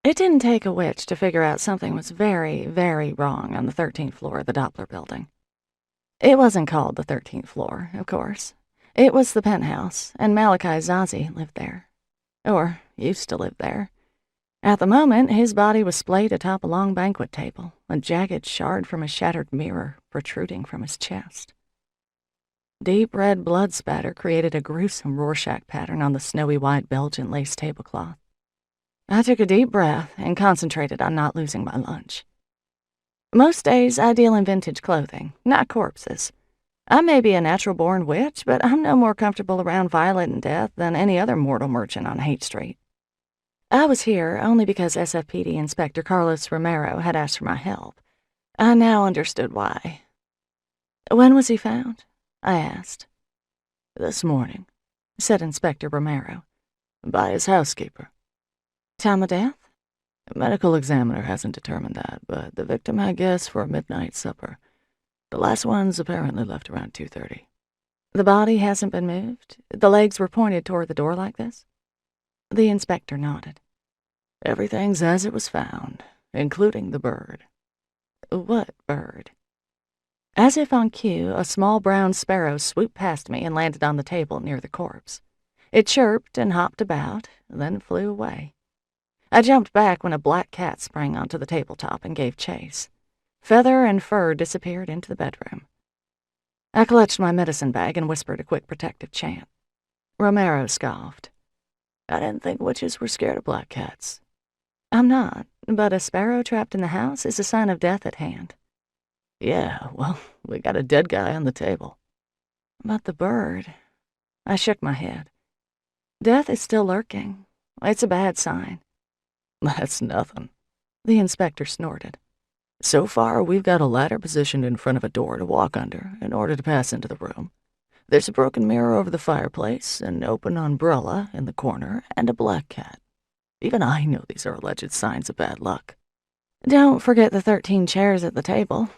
It didn't take a witch to figure out something was very, very wrong on the 13th floor of the Doppler building. It wasn't called the 13th floor, of course. It was the penthouse, and Malachi Zazi lived there. Or used to live there. At the moment, his body was splayed atop a long banquet table, a jagged shard from a shattered mirror protruding from his chest. Deep red blood spatter created a gruesome Rorschach pattern on the snowy white Belgian lace tablecloth. I took a deep breath and concentrated on not losing my lunch. Most days, I deal in vintage clothing, not corpses. I may be a natural-born witch, but I'm no more comfortable around violence and death than any other mortal merchant on Haight Street. I was here only because SFPD Inspector Carlos Romero had asked for my help. I now understood why. When was he found? I asked. This morning, said Inspector Romero. By his housekeeper. Time of death? The medical examiner hasn't determined that, but the victim had guessed for a midnight supper. The last one's apparently left around 2:30. The body hasn't been moved? The legs were pointed toward the door like this? The inspector nodded. Everything's as it was found, including the bird. What bird? As if on cue, a small brown sparrow swooped past me and landed on the table near the corpse. It chirped and hopped about, then flew away. I jumped back when a black cat sprang onto the tabletop and gave chase. Feather and fur disappeared into the bedroom. I clutched my medicine bag and whispered a quick protective chant. Romero scoffed. I didn't think witches were scared of black cats. I'm not, but a sparrow trapped in the house is a sign of death at hand. Yeah, well, we got a dead guy on the table. But the bird... I shook my head. Death is still lurking. It's a bad sign. That's nothing. The inspector snorted. So far, we've got a ladder positioned in front of a door to walk under in order to pass into the room. There's a broken mirror over the fireplace, an open umbrella in the corner, and a black cat. Even I know these are alleged signs of bad luck. Don't forget the 13 chairs at the table,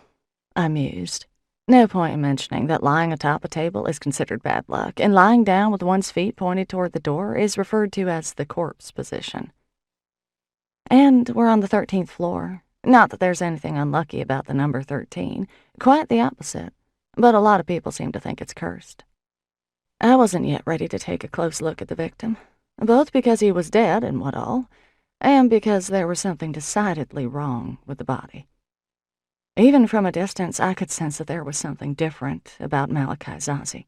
I mused. No point in mentioning that lying atop a table is considered bad luck, and lying down with one's feet pointed toward the door is referred to as the corpse position. And we're on the 13th floor. Not that there's anything unlucky about the number 13. Quite the opposite. But a lot of people seem to think it's cursed. I wasn't yet ready to take a close look at the victim, both because he was dead and what all, and because there was something decidedly wrong with the body. Even from a distance, I could sense that there was something different about Malachi Zazi.